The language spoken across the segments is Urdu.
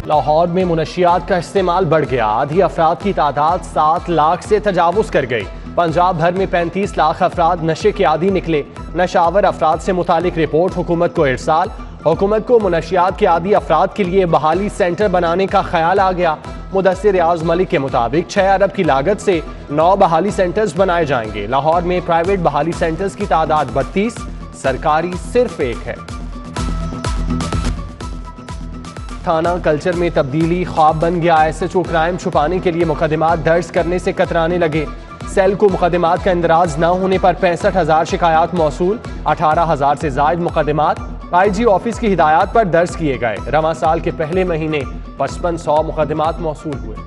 لاہور میں منشیات کا استعمال بڑھ گیا، آدھی افراد کی تعداد 7 لاکھ سے تجاوز کر گئی۔ پنجاب بھر میں 35 لاکھ افراد نشے کے عادی نکلے۔ نشاور افراد سے متعلق رپورٹ حکومت کو ارسال۔ حکومت کو منشیات کے عادی افراد کے لیے بحالی سینٹر بنانے کا خیال آ گیا۔ مدثر ریاض ملک کے مطابق 6 ارب کی لاگت سے 9 بحالی سینٹرز بنائے جائیں گے۔ لاہور میں پرائیویٹ بحالی سینٹرز کی تعداد 32، سرکاری صرف 1 ہے۔ تھانہ کلچر میں تبدیلی خواب بن گیا، ایس ایچ او کرائم چھپانے کے لیے مقدمات درج کرنے سے کترانے لگے۔ سیل کو مقدمات کا اندراج نہ ہونے پر 65,000 شکایات موصول، 18,000 سے زائد مقدمات آئی جی آفس کی ہدایات پر درج کیے گئے۔ رواں سال کے پہلے مہینے 5500 مقدمات موصول ہوئے۔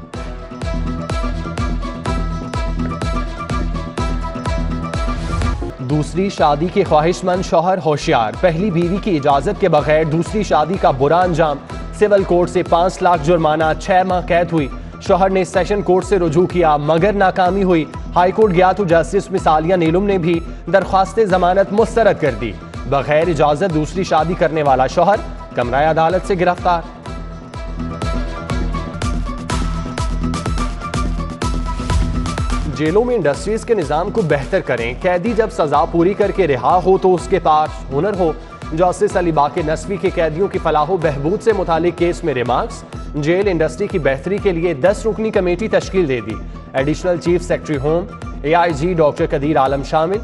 دوسری شادی کے خواہش مند شوہر ہوشیار، پہلی بیوی کی اجازت کے بغیر دوسری شادی کا برا انجام۔ سول کورٹ سے 5 لاکھ جرمانہ، 6 ماہ قید ہوئی۔ شوہر نے سیشن کورٹ سے رجوع کیا مگر ناکامی ہوئی۔ ہائی کورٹ گیا تو جسٹس مثالیہ نیلم نے بھی درخواست ضمانت مسترد کر دی۔ بغیر اجازت دوسری شادی کرنے والا شوہر کمرہ عدالت سے گرفتار۔ جیلوں میں انڈسٹریز کے نظام کو بہتر کریں، قیدی جب سزا پوری کر کے رہا ہو تو اس کے پاس ہنر ہو۔ جسٹس علی باقر نصفی کے قیدیوں کی فلاح و بہبود سے متعلق کیس میں ریمارکس۔ جیل انڈسٹری کی بہتری کے لیے 10 رکنی کمیٹی تشکیل دے دی۔ ایڈیشنل چیف سیکرٹری ہوم اے آئی جی ڈاکٹر قدیر عالم شامل۔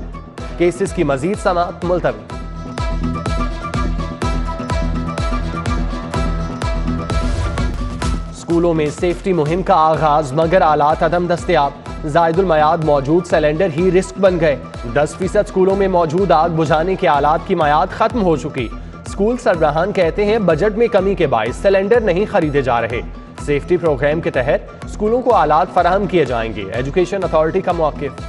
کیسز کی مزید سماعت ملتوی۔ اسکولوں میں سیفٹی مہم کا آغاز مگر آلات عدم دستیاب۔ زائد المیعاد موجود سلنڈر ہی رسک بن گئے۔ 10% اسکولوں میں موجود آگ بجھانے کے آلات کی میعاد ختم ہو چکی۔ اسکول سربراہان کہتے ہیں بجٹ میں کمی کے باعث سلنڈر نہیں خریدے جا رہے۔ سیفٹی پروگرام کے تحت اسکولوں کو آلات فراہم کیے جائیں گے، ایجوکیشن اتھارٹی کا موقف۔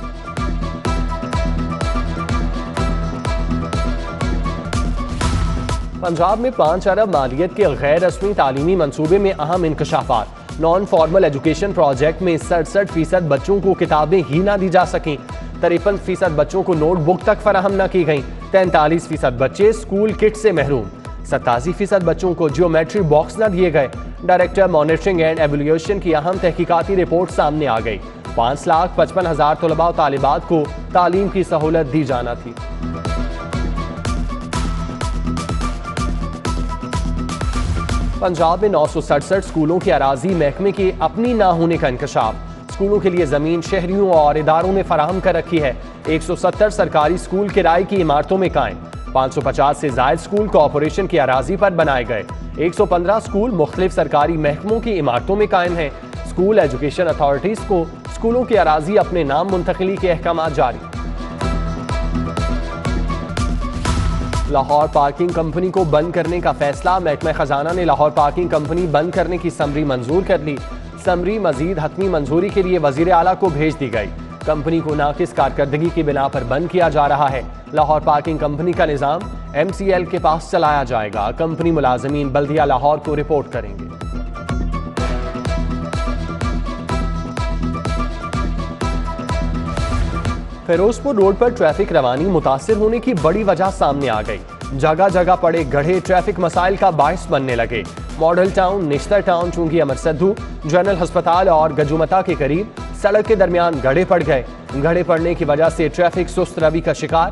پنجاب میں 5 ارب مالیت کے غیر رسمی تعلیمی منصوبے میں اہم انکشافات۔ نان فارمل ایجوکیشن پروجیکٹ میں 67% بچوں کو کتابیں ہی نہ دی جا سکیں۔ 53% بچوں کو نوٹ بک تک فراہم نہ کی گئیں۔ 43% بچے اسکول کٹ سے محروم۔ 87% بچوں کو جیومیٹری باکس نہ دیے گئے۔ ڈائریکٹر مانیٹرنگ اینڈ ایویلیویشن کی اہم تحقیقاتی رپورٹ سامنے آ گئی۔ 5,55,000 طلباء و طالبات کو تعلیم کی سہولت دی جانا تھی۔ پنجاب میں 967 اسکولوں کی اراضی محکمے کے اپنی نہ ہونے کا انکشاف۔ اسکولوں کے لیے زمین شہریوں اور اداروں نے فراہم کر رکھی ہے۔ 170 سرکاری اسکول کرائے کی عمارتوں میں قائم۔ 550 سے زائد اسکول کارپوریشن کی اراضی پر بنائے گئے۔ 115 اسکول مختلف سرکاری محکموں کی عمارتوں میں قائم ہیں۔ اسکول ایجوکیشن اتھارٹیز کو اسکولوں کی اراضی اپنے نام منتقلی کے احکامات جاری۔ لاہور پارکنگ کمپنی کو بند کرنے کا فیصلہ، محکمہ خزانہ نے لاہور پارکنگ کمپنی بند کرنے کی سمری منظور کر لی۔ سمری مزید حتمی منظوری کے لیے وزیر اعلیٰ کو بھیج دی گئی۔ کمپنی کو ناقص کارکردگی کی بنا پر بند کیا جا رہا ہے۔ لاہور پارکنگ کمپنی کا نظام ایم سی ایل کے پاس چلایا جائے گا۔ کمپنی ملازمین بلدیہ لاہور کو رپورٹ کریں گے۔ فیروزپور روڈ پر ٹریفک روانی متاثر ہونے کی بڑی وجہ سامنے آ گئی۔ جگہ جگہ پڑے گڑھے ٹریفک مسائل کا باعث بننے لگے۔ ماڈل ٹاؤن، نشتر ٹاؤن، چونگی امر سدھو، جنرل ہسپتال اور گجومتا کے قریب سڑک کے درمیان گڑھے پڑ گئے۔ گڑھے پڑنے کی وجہ سے ٹریفک سست روی کا شکار۔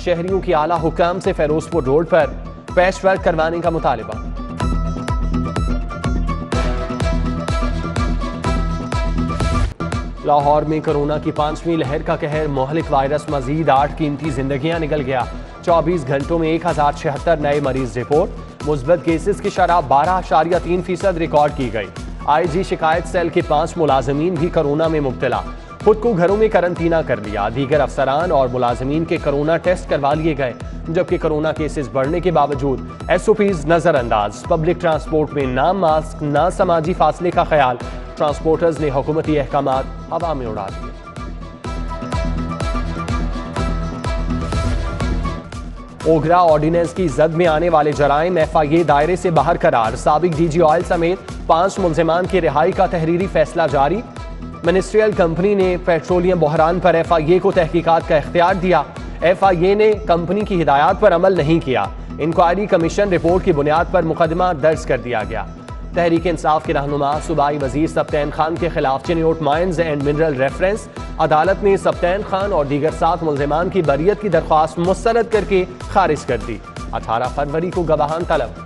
شہریوں کی اعلیٰ حکام سے فیروزپور روڈ پر پیچ ورک کروانے کا مطالبہ۔ لاہور میں کورونا کی 5ویں لہر کا قہر، مہلک وائرس مزید 8 قیمتی زندگیاں نگل گیا۔ 24 گھنٹوں میں 1076 نئے مریض رپورٹ۔ مثبت کیسز کی شرح 12.3% ریکارڈ کی گئی۔ آئی جی شکایت سیل کے 5 ملازمین بھی کورونا میں مبتلا، خود کو گھروں میں قرنطینہ کر لیا۔ دیگر افسران اور ملازمین کے کورونا ٹیسٹ کروا لیے گئے، جبکہ کورونا کیسز بڑھنے کے باوجود ایس او پیز نظر انداز۔ پبلک ٹرانسپورٹ میں نہ ماسک نہ سماجی فاصلے کا خیال، ٹرانسپورٹرز نے حکومتی احکامات ہوا میں اڑا دیے۔ اوگرا آرڈیننس کی زد میں آنے والے جرائم ایف آئی اے دائرے سے باہر قرار۔ سابق ڈی جی آئل سمیت 5 ملزمان کی رہائی کا تحریری فیصلہ جاری۔ منسٹریل کمپنی نے پیٹرولیم بحران پر ایف آئی اے کو تحقیقات کا اختیار دیا۔ ایف آئی اے نے کمپنی کی ہدایات پر عمل نہیں کیا۔ انکوائری کمیشن رپورٹ کی بنیاد پر مقدمہ درج کر دیا گیا۔ تحریک انصاف کے رہنما صوبائی وزیر سبطین خان کے خلاف Chiniot mines and mineral reference, عدالت نے سبطین خان اور دیگر 7 ملزمان کی بریت کی درخواست مسترد کر کے خارج کر دی۔ 18 فروری کو گواہان طلب۔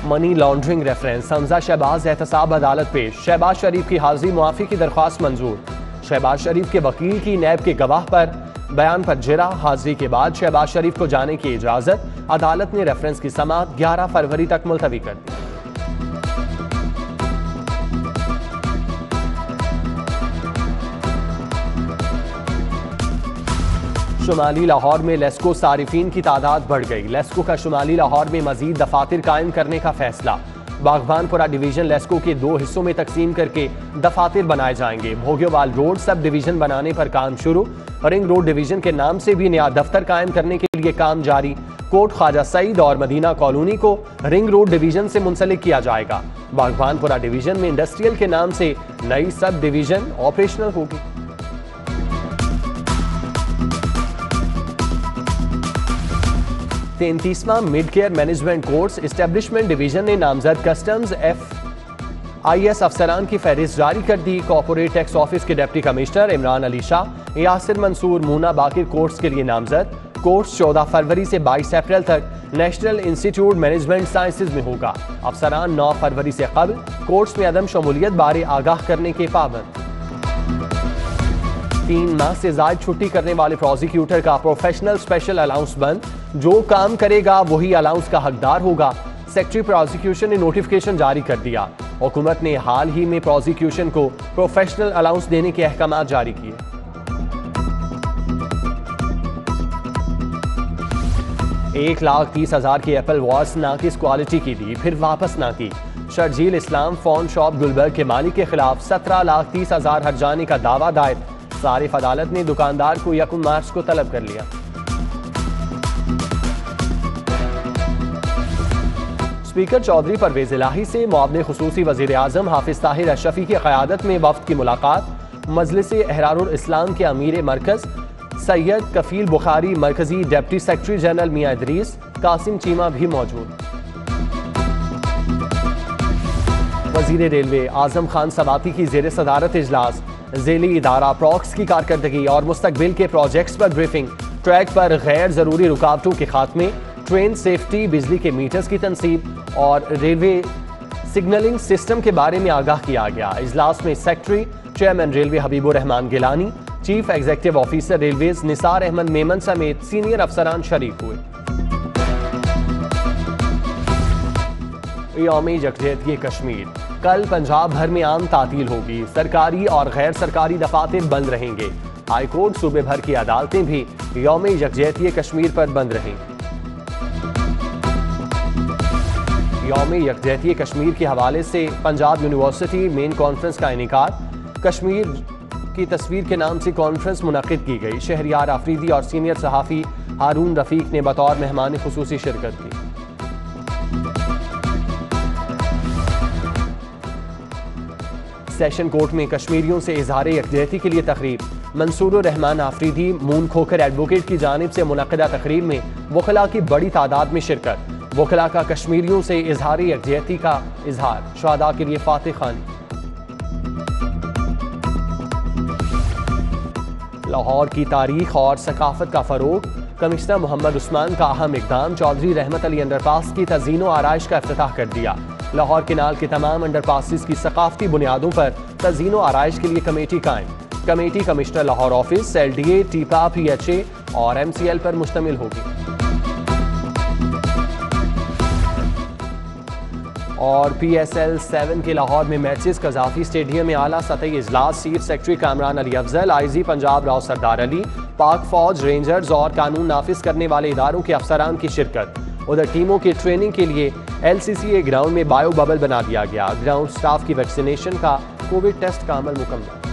منی لانڈرنگ ریفرنس، حمزہ شہباز احتساب عدالت پیش، شہباز شریف کی حاضری معافی کی درخواست منظور۔ شہباز شریف کے وکیل کی نیب کے گواہ پر بیان پر جرح، حاضری کے بعد شہباز شریف کو جانے کی اجازت، عدالت نے ریفرنس کی سماعت 11 فروری تک ملتوی کر دی۔ شمالی لاہور میں لیسکو صارفین کی تعداد بڑھ گئی، لیسکو کا شمالی لاہور میں مزید دفاتر قائم کرنے کا فیصلہ، باغبان پورہ ڈویژن لیسکو کے 2 حصوں میں تقسیم کر کے دفاتر بنائے جائیں گے۔ بھوگیوال روڈ سب ڈویژن بنانے پر کام شروع، رنگ روڈ ڈویژن کے نام سے بھی نیا دفتر قائم کرنے کے لیے کام جاری، کوٹ خواجہ سعید اور مدینہ کالونی کو رنگ روڈ ڈویژن سے منسلک کیا جائے گا۔ باغبان پورہ ڈویژن میں انڈسٹریل کے نام سے نئی سب ڈویژن آپریشنل ہوگی۔ 33واں mid career management course establishment division نے نامزد کسٹمز FIS افسران کی فہرست جاری کر دی۔ کارپوریٹ ٹیکس آفس کے deputy commissioner Imran Ali Shah, Yasir Mansoor Mona Baqir course کے لیے نامزد۔ کورس 14 فروری سے 22 اپریل تک نیشنل انسٹیٹیوٹ مینجمنٹ سائنسز میں ہوگا۔ افسران 9 فروری سے قبل کورس میں عدم شمولیت بارے آگاہ کرنے کے پابند۔ 3 ماہ سے زائد چھٹی کرنے والے پروزیکیوٹر کا پروفیشنل اسپیشل الاؤنس بند، جو کام کرے گا وہی الاؤنس کا حقدار ہوگا۔ سیکٹری پروزیکیوشن نے نوٹیفکیشن جاری کر دیا۔ حکومت نے حال ہی میں پروزیکیوشن کو پروفیشنل الاؤنس دینے کے احکامات جاری کیے۔ $1,30,000 کی ایپل واچ ناقص کوالٹی کی دی، پھر واپس نہ کی۔ شرجیل اسلام فون شاپ گلبرگ کے مالک کے خلاف $17,30,000 ہرجانے کا دعویٰ دائر، صارف عدالت نے دکاندار کو 1 مارچ کو طلب کر لیا۔ اسپیکر چودھری پرویز الہی سے معاون خصوصی وزیر اعظم حافظ طاہر اشرفی کی قیادت میں وفد کی ملاقات، مجلس احرار الاسلام کے امیر مرکز سید کفیل بخاری، مرکزی ڈپٹی سیکرٹری جنرل میاں ادریس، قاسم چیمہ بھی موجود۔ وزیر ریلوے اعظم خان سواتی کی زیر صدارت اجلاس، ذیلی ادارہ پراکس کی کارکردگی اور مستقبل کے پروجیکٹس پر بریفنگ، ٹریک پر غیر ضروری رکاوٹوں کے خاتمے، ٹرین سیفٹی، بجلی کے میٹرز کی تنصیب اور ریلوے سگنلنگ سسٹم کے بارے میں آگاہ کیا گیا۔ اجلاس میں secretary chairman railway Habib ur Rehman Gilani, chief executive officer railways Nisar Ahmed Memon سمیت سینئر افسران شریک ہوئے۔ یوم یکجہتی کشمیر، کل پنجاب بھر میں عام تعطیل ہوگی، سرکاری اور غیر سرکاری دفاتر بند رہیں گے۔ ہائی کورٹ صوبے بھر کی عدالتیں بھی یوم یکجہتی کشمیر پر بند رہیں گی۔ یوم یکجہتی کشمیر کے حوالے سے پنجاب یونیورسٹی مین کانفرنس کا انعقاد، کشمیر کی تصویر کے نام سے کانفرنس منعقد کی گئی۔ شہریار آفریدی اور سینئر صحافی ہارون رفیق نے بطور مہمان خصوصی شرکت کی۔ سیشن کورٹ میں کشمیریوں سے اظہار یکجہتی کے لیے تقریب، منصور الرحمان آفریدی مون کھوکھر ایڈوکیٹ کی جانب سے منعقدہ تقریب میں وکلاء کی بڑی تعداد میں شرکت، وکلاء کا کشمیریوں سے اظہار یکجہتی کا اظہار، شہداء کے لیے فاتح خوانی۔ لاہور کی تاریخ اور ثقافت کا فروغ، کمشنر محمد عثمان کا اہم اقدام، چودھری رحمت علی انڈر پاس کی تزئین و آرائش کا افتتاح کر دیا۔ لاہور کینال کے تمام انڈر پاسز کی ثقافتی بنیادوں پر تزئین و آرائش کے لیے کمیٹی قائم، committee commissioner Lahore office, LDA، ٹیپا، PHA اور MCL پر مشتمل ہوگی۔ اور PSL 7 کے لاہور میں میچز، قذافی اسٹیڈیم میں اعلیٰ سطحی اجلاس، چیف سیکرٹری کامران علی افضل، IG پنجاب راؤ سردار علی، پاک فوج، رینجرز اور قانون نافذ کرنے والے اداروں کے افسران کی شرکت۔ ادھر ٹیموں کی ٹریننگ کے لیے LCCA گراؤنڈ میں بایو ببل بنا دیا گیا، گراؤنڈ سٹاف کی ویکسینیشن کا کووڈ ٹیسٹ کا عمل مکمل۔